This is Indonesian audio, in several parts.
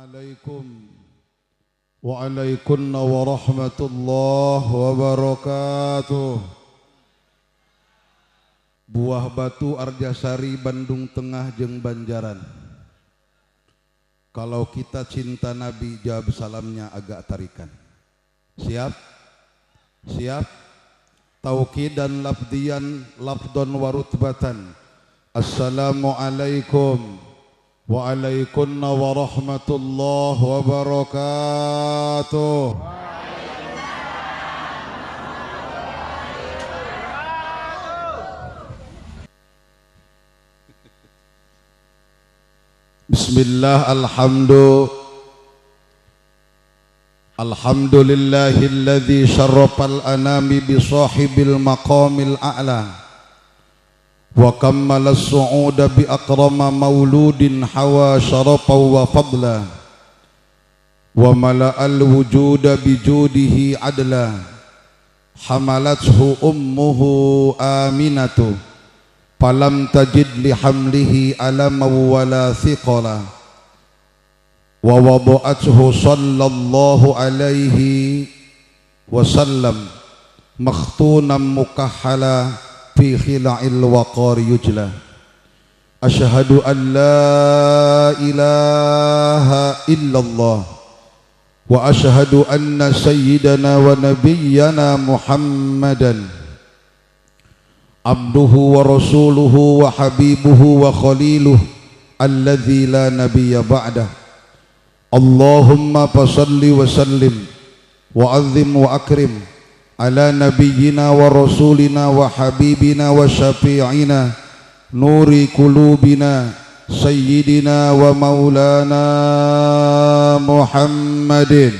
Assalamualaikum waalaikumsalam warahmatullahi wabarakatuh. Buah Batu Arjasari Bandung Tengah jeung Banjaran. Kalau kita cinta Nabi, jawab salamnya agak tarikan. Siap? Siap? Taukid dan lafdian, lafdon warutbatan. Assalamualaikum waalaikumsalam warahmatullahi wabarakatuh. Bismillah, alhamdulillahilladzi syarrafal anami bi sahibil maqamil a'la wa kammala as-su'uda bi akrama mauludin hawa syarafa wa fadla wa mala'al wujuda bi judihi adla hamalathu ummuhu aminatu falam tajid li hamlihi alama wala thiqala wa wada'athu sallallahu alaihi wasallam makhtunan mukahhala fi khila'il waqar yujla. Asyhadu an la ilaha illallah wa asyhadu anna sayyidana wa nabiyyana Muhammadan abduhu wa rasuluhu wa habibuhu wa khaliluhu alladzi la nabiyya ba'dah. Allahumma fasalli wa sallim wa azzim wa akrim ala nabiyyina wa rasulina wa habibina wa syafi'ina nuri kulubina sayyidina wa maulana Muhammadin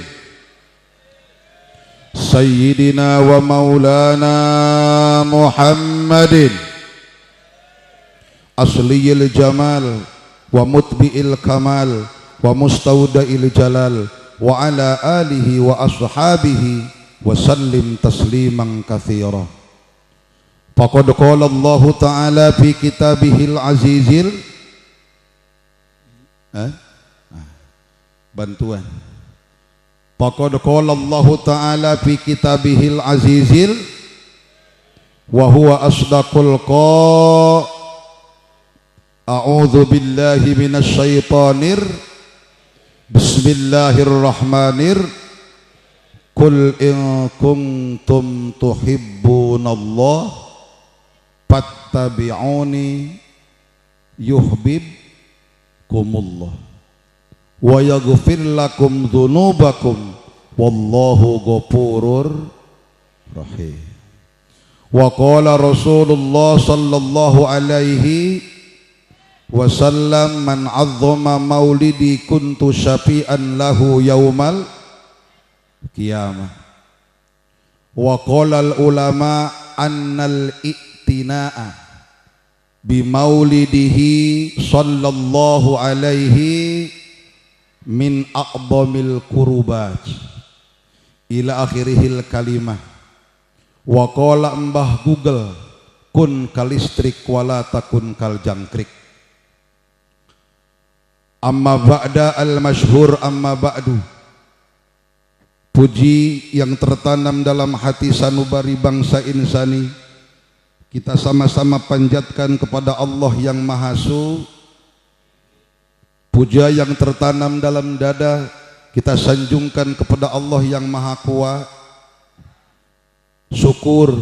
sayyidina wa maulana Muhammadin asliyil jamal wa mutbi'il kamal wa mustaudail jalal wa ala alihi wa ashabihi wa sallim tasliman katsira. Faqad qala Allah Ta'ala fi kitabihil azizil bantuan. Faqad qala Allah Ta'ala fi kitabihil azizil wa huwa asdaqul qa. A'udzu billahi minasy syaithanir. Bismillahirrahmanirrahim. Qul in kuntum tuhibbunallah fattabi'uni yuhibbukumullah wa yaghfir lakum dzunubakum wallahu ghafurur rahim. Wa qala Rasulullah sallallahu alaihi wasallam man 'azzama maulidi kuntu syafi'an lahu yaumal qiyamah. Wa qala al ulama annal i'tina'a bi maulidihi sallallahu alaihi min aqdamil qurubat ila akhirihil kalimah. Wa qala Mbah Google kun kalistrik wala takun kal jangkrik. Amma ba'da al masyhur amma ba'du. Puji yang tertanam dalam hati sanubari bangsa insani kita sama-sama panjatkan kepada Allah yang Maha Su. Puja yang tertanam dalam dada kita sanjungkan kepada Allah yang Maha Kuat. Syukur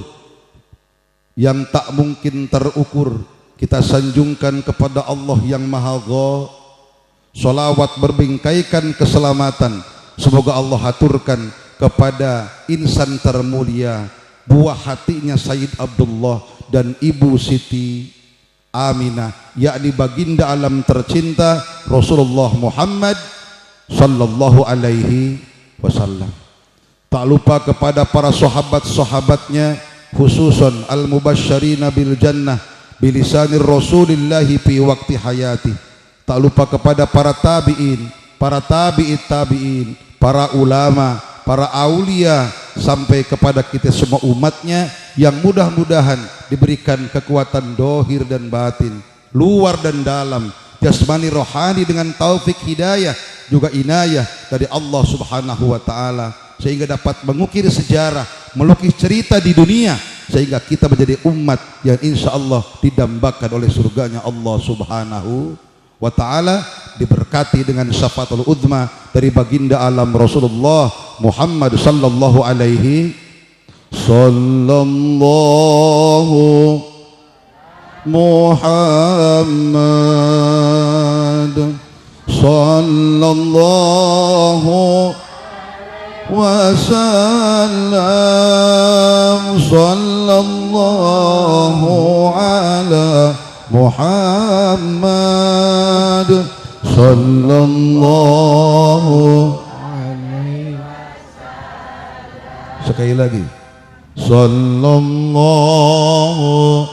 yang tak mungkin terukur kita sanjungkan kepada Allah yang Maha Gha. Salawat berbingkaikan keselamatan semoga Allah haturkan kepada insan termulia, buah hatinya Sayyid Abdullah dan Ibu Siti Aminah, yakni baginda alam tercinta Rasulullah Muhammad sallallahu alaihi wasallam. Tak lupa kepada para sahabat-sahabatnya, khususan al-mubasysyirina bil jannah bilisanir Rasulillahi fi waqti hayati. Tak lupa kepada para tabi'in, para tabi'it tabi'in, para ulama, para aulia, sampai kepada kita semua umatnya yang mudah-mudahan diberikan kekuatan dohir dan batin, luar dan dalam, jasmani rohani dengan taufik hidayah juga inayah dari Allah Subhanahu wa taala, sehingga dapat mengukir sejarah, melukis cerita di dunia, sehingga kita menjadi umat yang insya Allah didambakan oleh surganya Allah Subhanahu wa ta'ala, diberkati dengan syafaatul uzma dari baginda alam Rasulullah Muhammad sallallahu alaihi sallallahu Muhammad sallallahu wasallam sallallahu ala Muhammad sallallahu alaihi wasallam. Sekali lagi, sallallahu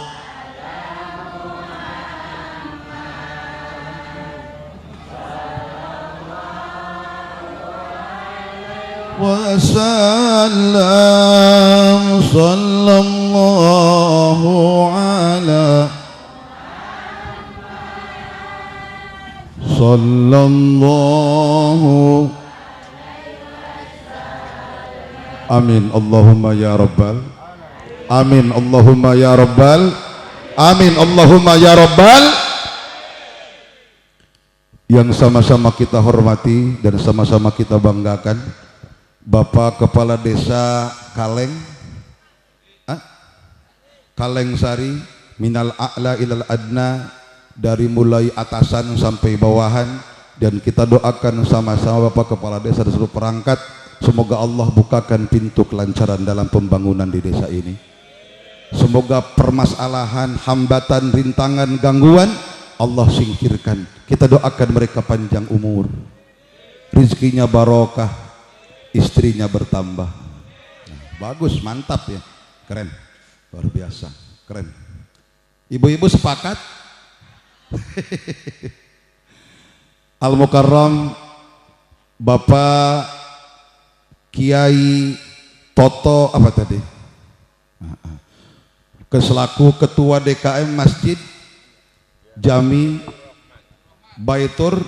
wasallam sallallahu ala sallallahu. Amin Allahumma ya rabbal, amin Allahumma ya rabbal, amin Allahumma ya rabbal. Yang sama-sama kita hormati dan sama-sama kita banggakan Bapak Kepala Desa Kaleng, Kaleng Sari, minal a'la ilal adna, dari mulai atasan sampai bawahan, dan kita doakan sama-sama Bapak Kepala Desa dan seluruh perangkat, semoga Allah bukakan pintu kelancaran dalam pembangunan di desa ini. Semoga permasalahan, hambatan, rintangan, gangguan Allah singkirkan. Kita doakan mereka panjang umur, rizkinya barokah, istrinya bertambah. Bagus, mantap ya, keren, luar biasa, keren. Ibu-ibu sepakat? Al-Mukarram Bapak Kiai Toto apa tadi? Selaku Ketua DKM Masjid Jami Baitur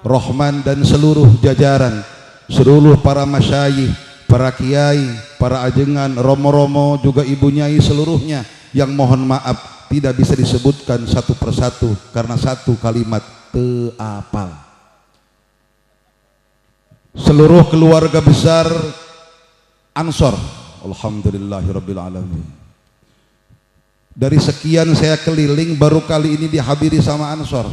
Rahman dan seluruh jajaran, seluruh para masyayikh, para kiai, para ajengan, romo-romo, juga ibu nyai seluruhnya, yang mohon maaf tidak bisa disebutkan satu persatu karena satu kalimat teapal. Seluruh keluarga besar Ansor, alhamdulillahirabbil alamin. Dari sekian saya keliling, baru kali ini dihadiri sama Ansor.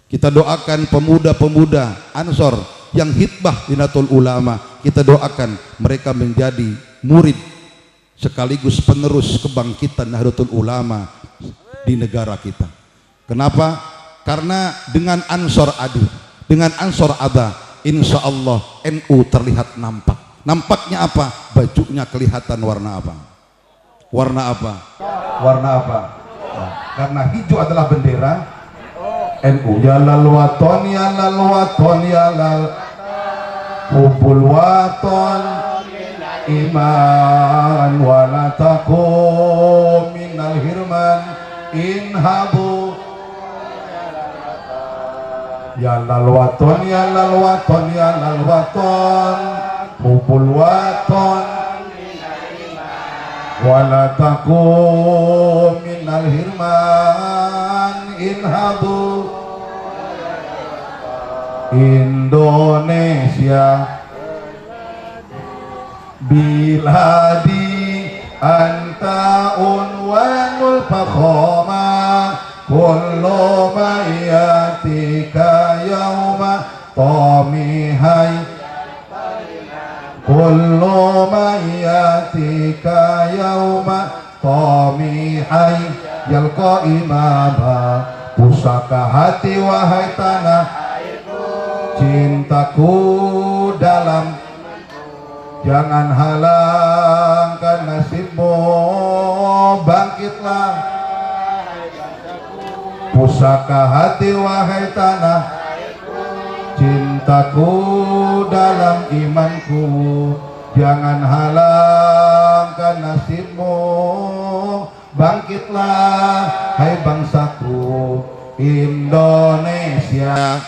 Kita doakan pemuda-pemuda Ansor yang hitbah di Nahdlatul Ulama, kita doakan mereka menjadi murid sekaligus penerus kebangkitan Nahdlatul Ulama di negara kita. Kenapa? Karena dengan Ansor adil, dengan Ansor ada, insya Allah NU terlihat nampak. Nampaknya apa? Bajunya kelihatan warna apa? Warna apa? Warna apa? Karena hijau adalah bendera NU. Ya lal waton, ya lal waton, ya lal hubul waton iman wala takum minal hirman inhabu. Ya lal waton, ya lal waton, ya lal waton hubul waton wala takum minal hirman inhabu. Indonesia biladi anta unwanul fakhoma kullu mayatika yauma tamihai kullu mayatika yauma tamihai yalqa imama. Pusaka hati wahai tanah, cintaku dalam, jangan halangkan nasibmu, bangkitlah. Pusaka hati wahai tanah, cintaku dalam imanku, jangan halangkan nasibmu, bangkitlah hai bangsaku Indonesia. sia.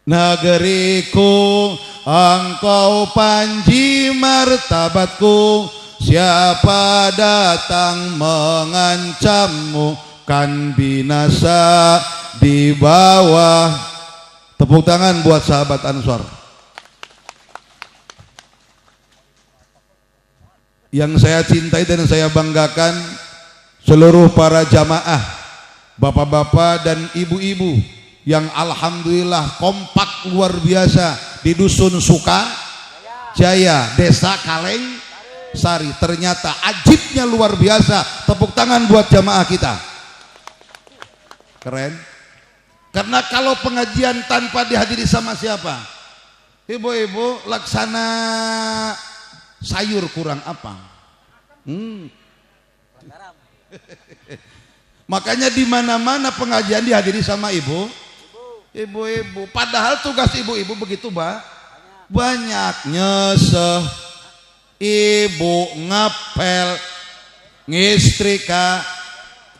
Negeriku engkau panji martabatku, siapa datang mengancammu kan binasa di bawah. Tepuk tangan buat sahabat Ansor. Yang saya cintai dan saya banggakan seluruh para jamaah, bapak-bapak dan ibu-ibu yang alhamdulillah kompak luar biasa di Dusun Sukajaya, Desa Kaleng Sari. Ternyata ajibnya luar biasa. Tepuk tangan buat jamaah kita. Keren. Karena kalau pengajian tanpa dihadiri sama siapa? Ibu-ibu laksana sayur kurang apa? Makanya di mana-mana pengajian dihadiri sama ibu-ibu. Padahal tugas ibu-ibu begitu banyak. Nyeseh, ibu ngapel, ngistrika,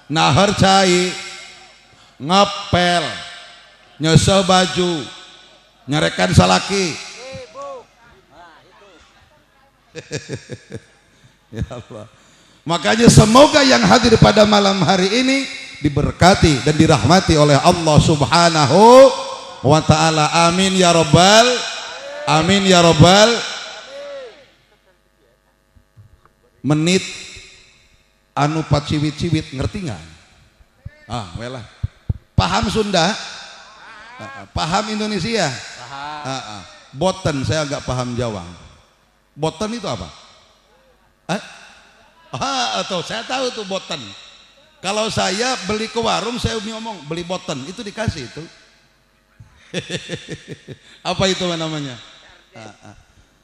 nahar cai, ngapel, nyeseh baju, nyerekan salaki. Ya Allah. Makanya semoga yang hadir pada malam hari ini diberkati dan dirahmati oleh Allah Subhanahu wa ta'ala. Amin ya rabbal, amin ya rabbal. Menit anu paciwit-ciwit ngerti nggak? Welah. Paham Sunda? Paham Indonesia? Paham. Boten saya agak paham Jawa. Boten itu apa? Atau saya tahu tuh boten. Kalau saya beli ke warung, saya ngomong beli boten, itu dikasih itu. Apa itu namanya?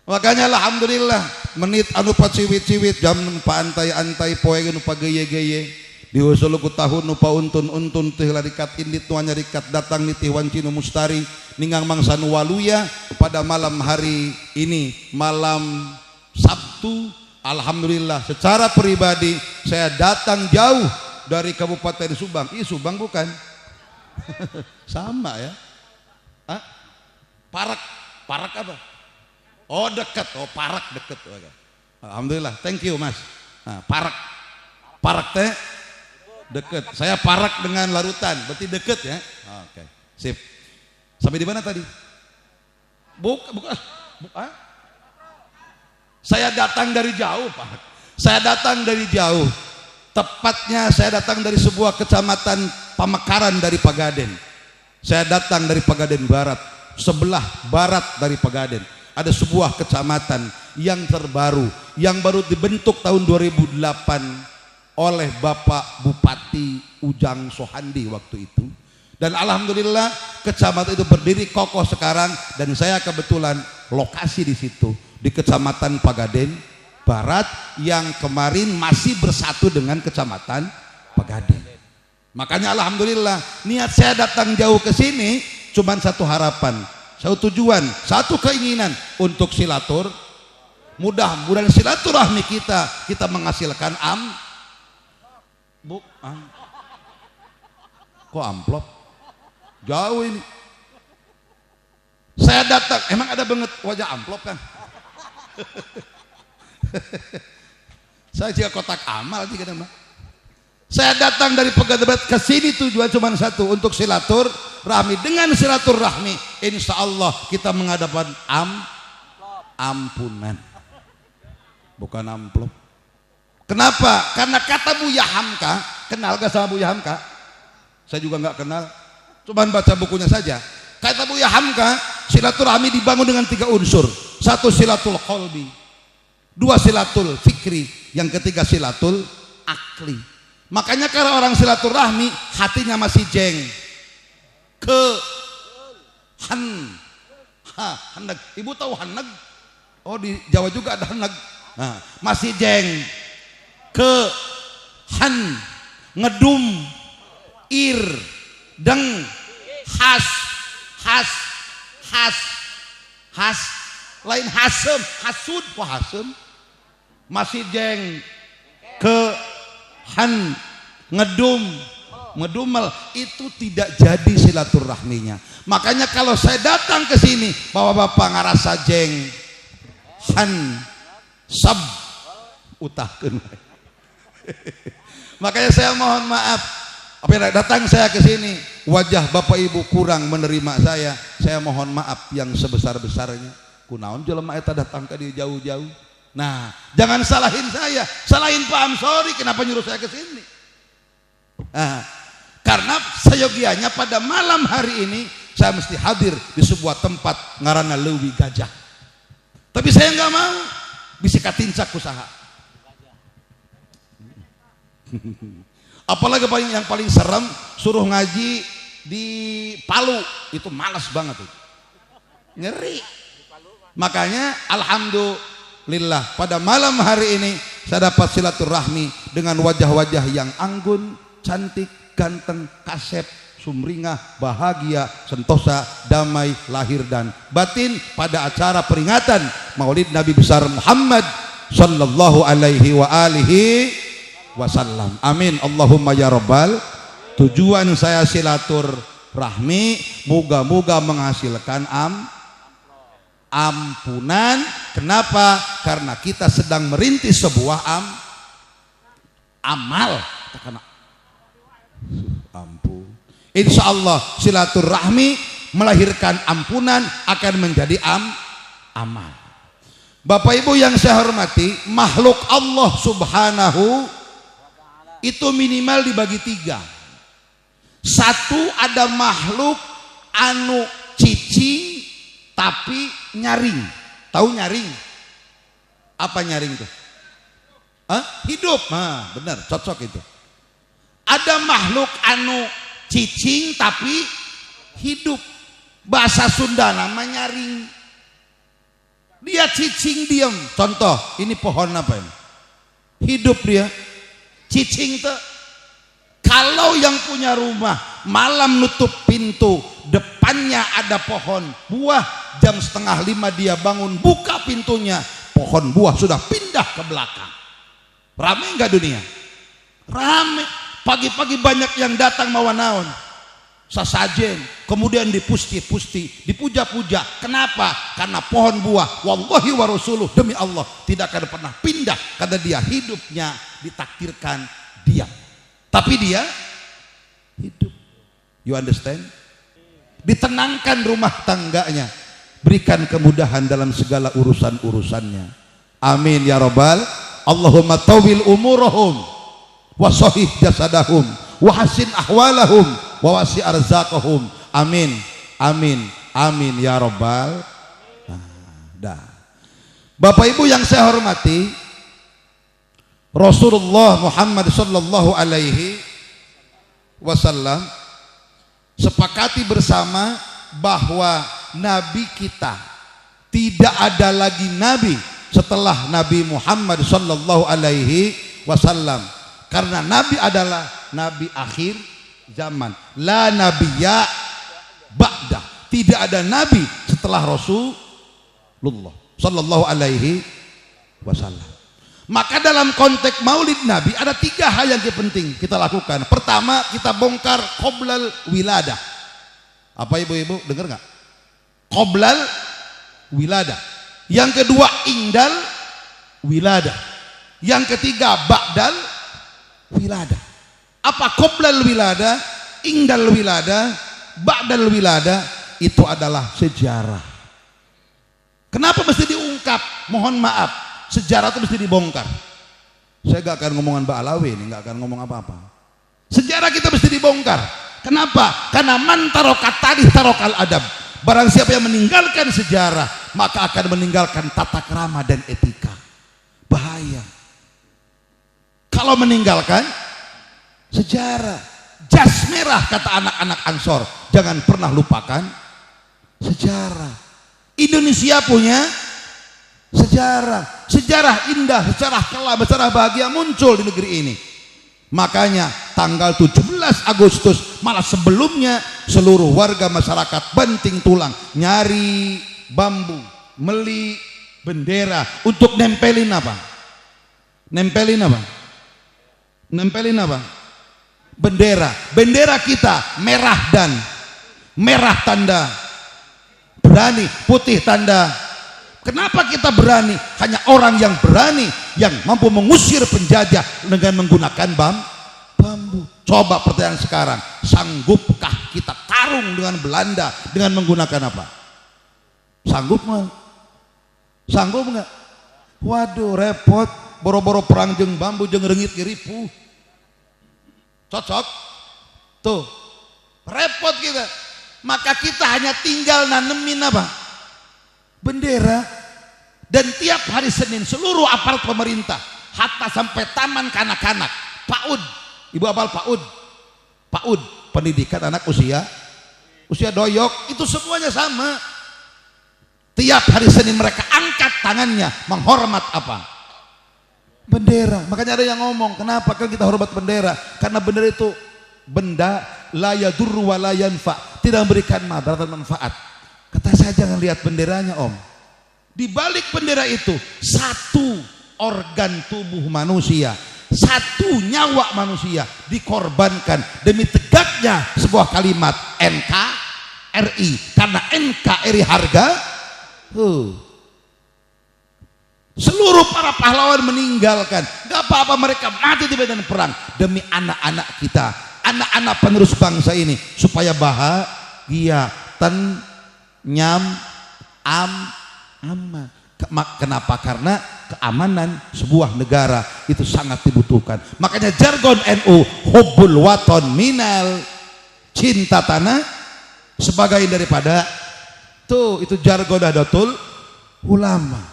Makanya alhamdulillah menit anu paciwit-ciwit jam pa antai-antai poe nu pageye-geye diusul ku tahun nu pauntun-untun teh larikat indit nu nyarikat datang nitih wancinu mustari ningang mangsa nu waluya pada malam hari ini, malam Sabtu. Alhamdulillah secara pribadi saya datang jauh dari Kabupaten Subang. Subang bukan? Sama ya. Parak apa? Oh dekat. Oh Parak dekat. Alhamdulillah, thank you Mas. Parak teh dekat. Saya Parak dengan Larutan, berarti dekat ya. Oke, sip. Sampai di mana tadi? Bukan. Saya datang dari jauh Pak. Saya datang dari jauh. Tepatnya saya datang dari sebuah kecamatan Pamekaran dari Pagaden. Saya datang dari Pagaden Barat, sebelah barat dari Pagaden. Ada sebuah kecamatan yang terbaru, yang baru dibentuk tahun 2008 oleh Bapak Bupati Ujang Sohandi waktu itu. Dan alhamdulillah kecamatan itu berdiri kokoh sekarang, dan saya kebetulan lokasi di situ di Kecamatan Pagaden Barat yang kemarin masih bersatu dengan Kecamatan Pagaden. Makanya alhamdulillah niat saya datang jauh ke sini cuma satu harapan, satu tujuan, satu keinginan untuk mudah-mudahan silaturahmi kita menghasilkan kok amplop jauh ini. Saya datang, emang ada banget wajah amplop kan? Saya juga kotak amal sih kadang. Saya datang dari Pagaden ke sini tujuan cuma satu, untuk silaturahmi. Dengan silaturahmi insya Allah kita menghadapkan ampunan, bukan amplop. Kenapa? Karena kata Buya Hamka, kenal gak sama Buya Hamka? Saya juga nggak kenal, cuman baca bukunya saja. Kata Buya Hamka, silaturahmi dibangun dengan 3 unsur. 1 silatul qalbi, 2 silatul fikri, yang ketiga silatul akli. Makanya kalau orang silaturahmi hatinya masih jeng hanag. Ibu tahu hanag? Oh di Jawa juga ada hanag. Masih jeng ngedum ir deng has lain hasem hasud hasem. Masih jeng ngedum ngedumel, itu tidak jadi silaturahminya. Makanya kalau saya datang ke sini, bapak-bapak ngarasa jeng han sab utahkeun. Makanya saya mohon maaf, apabila datang saya ke sini wajah bapak ibu kurang menerima saya mohon maaf yang sebesar-besarnya. Kunaon jelema eta datang ke dia jauh-jauh. Nah, jangan salahin saya, salahin Pak Amsori kenapa nyuruh saya ke sini. Nah, karena seyogianya pada malam hari ini saya mesti hadir di sebuah tempat ngaranna Leuwi Gajah. Tapi saya nggak mau, bisa katincak usaha. Apalagi yang paling serem suruh ngaji di Palu, itu malas banget tuh. Ngeri. Makanya alhamdulillah pada malam hari ini saya dapat silaturahmi dengan wajah-wajah yang anggun, cantik, ganteng, kasep, sumringah, bahagia, sentosa, damai, lahir dan batin pada acara peringatan Maulid Nabi besar Muhammad sallallahu alaihi wa alihi wasallam. Amin Allahumma ya rabbal. Tujuan saya silaturahmi moga-moga menghasilkan ampunan. Kenapa? Karena kita sedang merintis sebuah amal. Ampun. Insya Allah silaturahmi melahirkan ampunan akan menjadi amal. Bapak Ibu yang saya hormati, makhluk Allah subhanahu itu minimal dibagi 3. Satu, ada makhluk anu cicing tapi nyaring. Tahu nyaring? Apa nyaring itu? Hidup. Nah, benar, cocok itu. Ada makhluk anu cicing tapi hidup. Bahasa Sunda nama nyaring. Dia cicing diam. Contoh, ini pohon apa ini? Hidup dia. Cicing tuh. Kalau yang punya rumah malam nutup pintu, depannya ada pohon buah, jam 4:30 dia bangun buka pintunya, pohon buah sudah pindah ke belakang. Rame nggak dunia? Rame. Pagi-pagi banyak yang datang mawa naon, sasajen, kemudian dipusti-pusti, dipuja-puja. Kenapa? Karena pohon buah, wallahi wa rasuluh, demi Allah tidak akan pernah pindah karena dia hidupnya ditakdirkan diam. Tapi dia hidup. You understand? Ditenangkan rumah tangganya, berikan kemudahan dalam segala urusan-urusannya. Amin ya rabbal. Allahumma tawil umurahum wa sahih jasadahum wa hasin ahwalahum wa wasi arzaqahum. Amin. Amin. Amin ya rabbal. Dah. Bapak Ibu yang saya hormati, Rasulullah Muhammad sallallahu alaihi wasallam sepakati bersama bahwa nabi kita tidak ada lagi nabi setelah Nabi Muhammad sallallahu alaihi wasallam, karena nabi adalah nabi akhir zaman. La nabiyya ba'da. Tidak ada nabi setelah Rasulullah sallallahu alaihi wasallam. Maka dalam konteks maulid Nabi ada 3 hal yang penting kita lakukan. Pertama, kita bongkar qoblal wiladah. Apa ibu-ibu dengar nggak? Qoblal wiladah. Yang kedua, indal wiladah. Yang ketiga, ba'dal wiladah. Apa qoblal wiladah, indal wiladah, ba'dal wiladah? Itu adalah sejarah. Kenapa mesti diungkap? Mohon maaf, sejarah itu mesti dibongkar. Saya gak akan ngomongan Mbak Alawi ini, gak akan ngomong apa-apa. Sejarah kita mesti dibongkar. Kenapa? Karena man tarokat tarikh tarokal adab. Barang siapa yang meninggalkan sejarah, maka akan meninggalkan tata krama dan etika. Bahaya kalau meninggalkan sejarah. Jas merah kata anak-anak Ansor, jangan pernah lupakan sejarah. Indonesia punya sejarah, sejarah indah, sejarah kelam, sejarah bahagia muncul di negeri ini. Makanya tanggal 17 Agustus, malah sebelumnya, seluruh warga masyarakat banting tulang nyari bambu, meli bendera untuk nempelin apa? Nempelin apa? Nempelin apa? Bendera kita merah tanda berani, putih tanda. Kenapa kita berani? Hanya orang yang berani yang mampu mengusir penjajah dengan menggunakan bambu. Coba pertanyaan sekarang, sanggupkah kita tarung dengan Belanda dengan menggunakan apa? Sanggup nggak? Sanggup nggak? Waduh, repot. Boro-boro perang jeung bambu jeung rengit ripuh. Cocok? Tuh, repot kita. Maka kita hanya tinggal nanemin apa? Bendera. Dan tiap hari Senin seluruh aparat pemerintah, hatta sampai taman kanak-kanak, PAUD, ibu apal PAUD? PAUD, pendidikan anak usia doyok, itu semuanya sama. Tiap hari Senin mereka angkat tangannya menghormat apa? Bendera. Makanya ada yang ngomong, kenapa kan kita hormat bendera? Karena bendera itu benda la yadurru wa la yanfa, tidak memberikan madarat dan manfaat. Kata saya, jangan lihat benderanya, Om. Di balik bendera itu satu organ tubuh manusia, satu nyawa manusia dikorbankan demi tegaknya sebuah kalimat NKRI. Karena NKRI harga, seluruh para pahlawan meninggalkan, gak apa-apa mereka mati di medan perang demi anak-anak kita, anak-anak penerus bangsa ini supaya bahagia, nyam, aman. Kenapa? Karena keamanan sebuah negara itu sangat dibutuhkan. Makanya jargon NU, hubbul waton minal, cinta tanah sebagai daripada, tuh itu jargon Nahdlatul Ulama.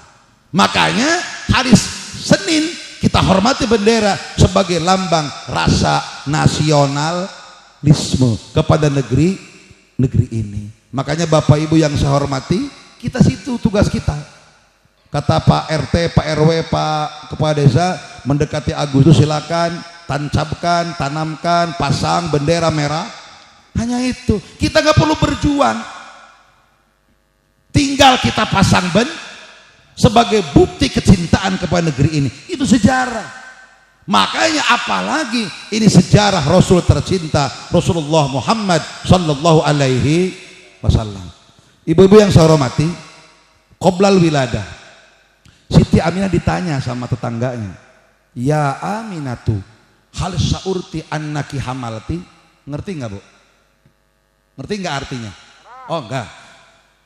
Makanya hari Senin kita hormati bendera sebagai lambang rasa nasionalisme kepada negeri ini. Makanya Bapak Ibu yang saya hormati, kita situ tugas kita. Kata Pak RT, Pak RW, Pak Kepala Desa, mendekati Agustus silakan tancapkan, tanamkan, pasang bendera merah. Hanya itu. Kita nggak perlu berjuang. Tinggal kita pasang sebagai bukti kecintaan kepada negeri ini. Itu sejarah. Makanya apalagi ini sejarah Rasul tercinta Rasulullah Muhammad sallallahu alaihi wasallam. Ibu-ibu yang saya hormati, qoblal wiladah, Siti Aminah ditanya sama tetangganya, ya Aminatu, hal sa'urti annaki hamalti? Ngerti nggak, Bu? Ngerti nggak artinya? Oh enggak.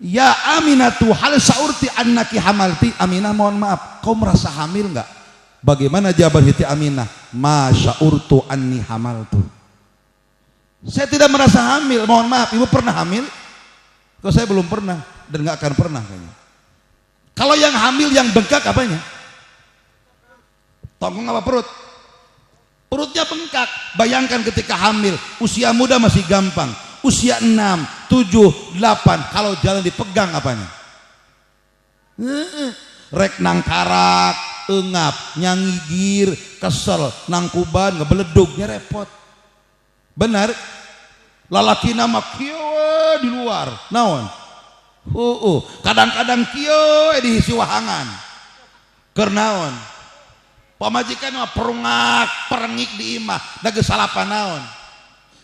Ya Aminatu, hal sa'urti annaki hamalti? Aminah, mohon maaf, kau merasa hamil nggak? Bagaimana jawaban Siti Aminah? Ma sya'urtu anni hamaltu. Saya tidak merasa hamil. Mohon maaf, ibu pernah hamil? Kalau saya belum pernah dan nggak akan pernah kayaknya. Kalau yang hamil yang bengkak apanya? Tongkong apa perut? Perutnya bengkak. Bayangkan ketika hamil, usia muda masih gampang. Usia 6, 7, 8, kalau jalan dipegang apanya? Rek nang karak, engap, nyangigir, kesel, nangkuban, ngebeledugnya repot. Benar? Lalaki nama kieu di luar, naon? Kadang-kadang kieu di hisi wahangan. Keur naon? Pamajikan mah perungak, perengik di imah, da geus salapan naon?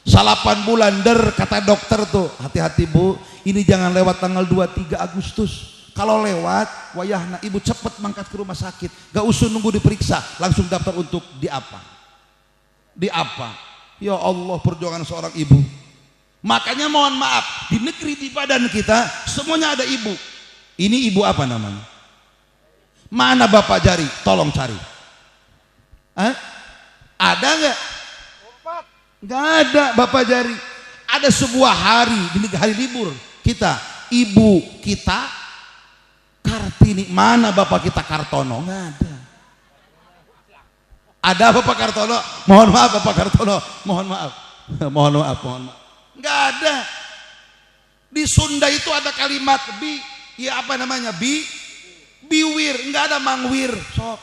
Salapan bulan der, kata dokter tuh, hati-hati Bu, ini jangan lewat tanggal 2-3 Agustus. Kalau lewat, wayahna ibu cepet mangkat ke rumah sakit, gak usah nunggu diperiksa, langsung daftar untuk di apa? Ya Allah, perjuangan seorang ibu. Makanya mohon maaf, di negeri di badan kita semuanya ada ibu. Ini ibu apa namanya? Mana Bapak Jari? Tolong cari. Ada nggak? Nggak ada Bapak Jari. Ada sebuah hari, di hari libur kita, ibu kita Kartini. Mana Bapak kita Kartono? Nggak ada. Ada Bapak Kartono? Mohon maaf Bapak Kartono, mohon maaf. Nggak ada. Di Sunda itu ada kalimat ya apa namanya? Biwir, nggak ada mangwir. Sok.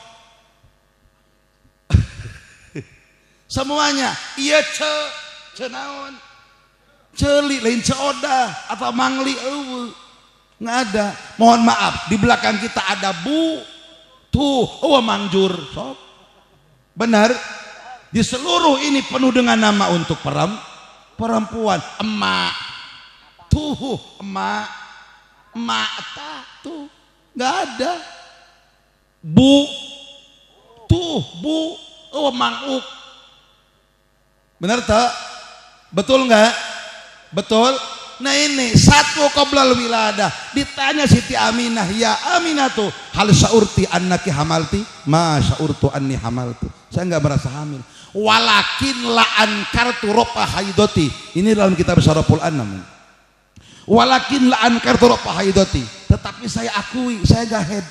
Semuanya, iya cenaon, celi lain ceoda atau mangli nggak ada. Mohon maaf, di belakang kita ada bu tuh mangjur. Sok. Benar? Di seluruh ini penuh dengan nama untuk perempuan. Emak, tuh emak, emak tuh nggak ada. Bu, tuh bu, oh manguk. Benar tak? Betul nggak? Betul. Nah ini satu qoblal wiladah. Ditanya Siti Aminah, ya Aminatu, hal syaurti annaki hamalti? Ma syaurtu anni hamaltu. Saya nggak merasa hamil. Walakin la ankartu ropa haidoti. Ini dalam kitab Syaraful Anam. Walakin la ankartu ropa haidoti. Tetapi saya akui saya nggak haid.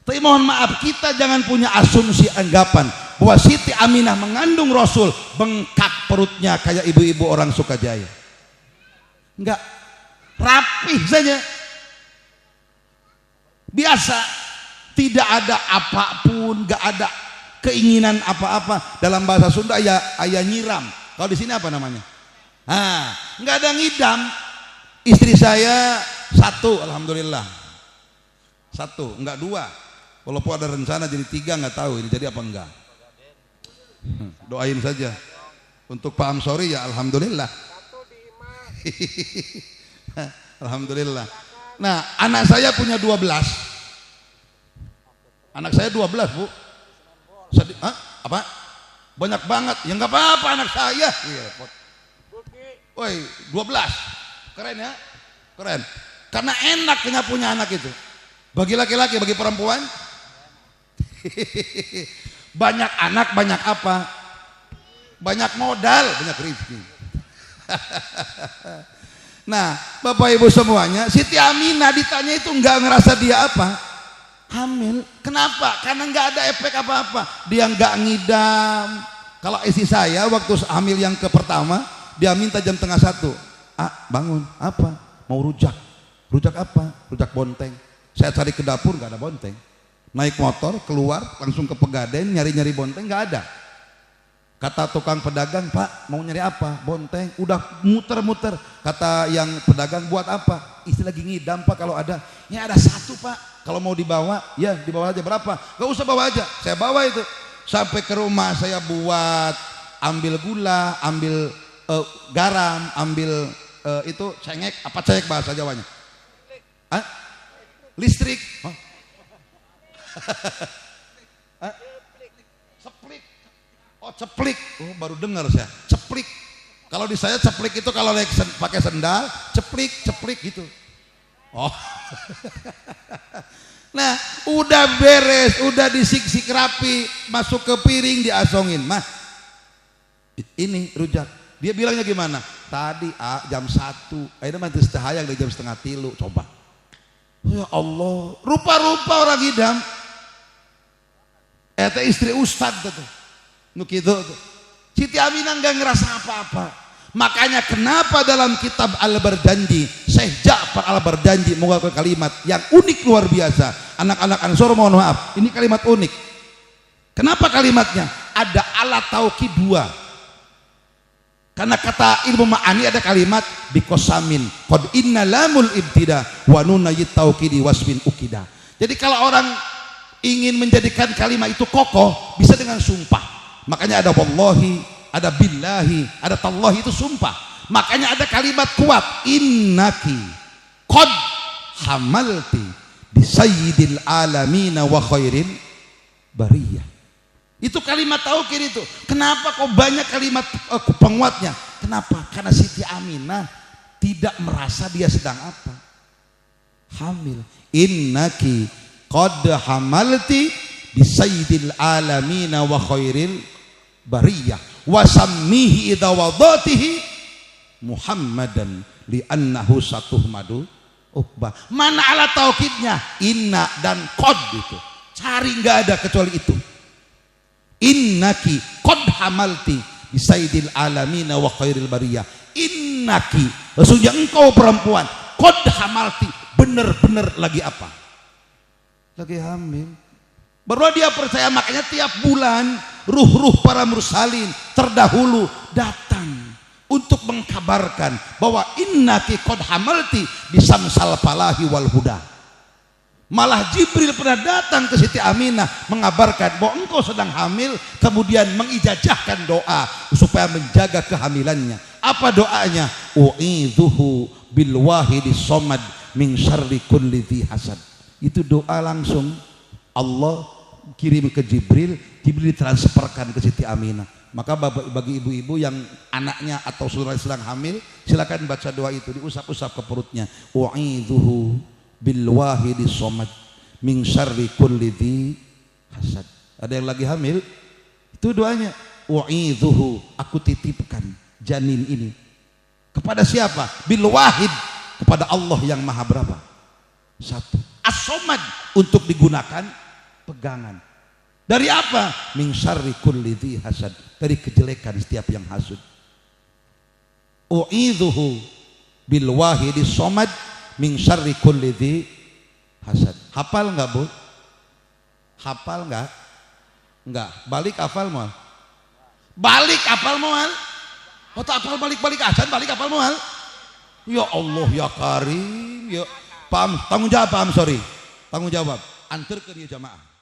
Tapi mohon maaf, kita jangan punya asumsi anggapan bahwa Siti Aminah mengandung Rasul bengkak perutnya kayak ibu-ibu orang Sukajaya. Enggak, rapih saja, biasa, tidak ada apapun, enggak ada keinginan apa-apa. Dalam bahasa Sunda ya ayah nyiram. Kalau di sini apa namanya? Enggak ada ngidam. Istri saya satu, alhamdulillah. Satu, enggak dua. Walaupun ada rencana jadi tiga, nggak tahu ini jadi apa enggak. Doain saja. Untuk Pak Amsori ya alhamdulillah. Alhamdulillah. Nah, anak saya punya 12. Anak saya 12, Bu. Apa? Banyak banget. Ya nggak apa-apa anak saya. Iya, woi, 12. Keren ya? Keren. Karena enaknya punya anak itu. Bagi laki-laki, bagi perempuan banyak anak, banyak apa? Banyak modal, banyak rezeki. Nah, Bapak Ibu semuanya, Siti Aminah ditanya itu nggak ngerasa dia apa? Hamil. Kenapa? Karena nggak ada efek apa-apa. Dia nggak ngidam. Kalau istri saya waktu hamil yang pertama, dia minta jam tengah 1. Bangun. Apa? Mau rujak. Rujak apa? Rujak bonteng. Saya cari ke dapur nggak ada bonteng. Naik motor keluar langsung ke Pegadaian nyari-nyari bonteng nggak ada. Kata tukang pedagang, Pak mau nyari apa? Bonteng. Udah muter-muter. Kata yang pedagang, buat apa? Istri lagi ngidam Pak, kalau ada. Ya ada 1 Pak. Kalau mau dibawa, ya dibawa aja. Berapa? Gak usah bawa aja. Saya bawa itu. Sampai ke rumah saya buat, ambil gula, ambil garam, ambil itu cengek. Apa cengek bahasa Jawanya? Listrik. Ceplik. Oh ceplik. Oh baru dengar saya. Ceplik. Kalau di saya ceplik itu kalau pakai sendal, ceplik gitu. Oh. Nah, udah beres, udah disiksik rapi, masuk ke piring diasongin. Mah, ini rujak. Dia bilangnya gimana? Tadi jam 1. Akhirnya mati cahaya dari jam 2:30. Coba. Ya Allah, rupa-rupa orang hidam. Eta istri ustad tuh. Nuk itu tuh. Siti Aminah nggak ngerasa apa-apa. Makanya kenapa dalam kitab Al-Barjanji, Syekh Ja'far Al-Barjanji mengeluarkan kalimat yang unik luar biasa. Anak-anak Ansor mohon maaf, ini kalimat unik. Kenapa kalimatnya? Ada alat taukid 2. Karena kata ilmu ma'ani ada kalimat bikosamin qad inna lamul ibtida wa nunayit taukidi wasbin ukida. Jadi kalau orang ingin menjadikan kalimat itu kokoh bisa dengan sumpah. Makanya ada wallahi, ada billahi, ada tallahi, itu sumpah. Makanya ada kalimat kuat, innaki qad hamalti bi sayyidil alamin wa khairil bariyah. Itu kalimat taukid itu. Kenapa kok banyak kalimat penguatnya? Kenapa? Karena Siti Aminah tidak merasa dia sedang apa? Hamil. Innaki qad hamalti bi sayyidil alamin wa khairil bariyah wa sammihi idza wadatihi Muhammadan li'annahu satuhmadu uqbah. Mana alat taukidnya? Inna dan qad itu. Cari nggak ada kecuali itu. Innaki qad hamalti bi sayyidil alamin wa khairil bariyah. Innaki, maksudnya engkau perempuan, qad hamalti, benar-benar lagi apa? Lagi hamil. Baru dia percaya. Makanya tiap bulan ruh-ruh para mursalin terdahulu datang untuk mengkabarkan bahwa innaki qad hamalti bisamsal falahi wal huda. Malah Jibril pernah datang ke Siti Aminah mengabarkan bahwa engkau sedang hamil, kemudian mengijazahkan doa supaya menjaga kehamilannya. Apa doanya? U'idzuhu bil wahidis somad min syarri kulli dzi hasad. Itu doa langsung Allah kirim ke Jibril, Jibril ditransferkan ke Siti Aminah. Maka bagi ibu-ibu yang anaknya atau saudara sedang hamil, silakan baca doa itu, diusap-usap ke perutnya. U'idzuhu bil wahidis somad min syarri kulli dzi hasad. Ada yang lagi hamil, itu doanya. U'idzuhu, aku titipkan janin ini kepada siapa? Bil wahid, kepada Allah yang maha berapa? Satu. As-somad, untuk digunakan pegangan. Dari apa? Min syarri kulli dzi hasad, dari kejelekan setiap yang hasud. U'idzuhu bil wahidis somad min syarri kulli dzi hasad. Hafal enggak, Bu? Hafal enggak? Enggak. Balik hafal moal. Balik hafal moal. Oh, tak hafal balik-balik asan, balik hafal moal. Ya Allah ya Karim, ya. Paham, tanggung jawab, paham, sorry. Tanggung jawab. Antar ke dia jamaah.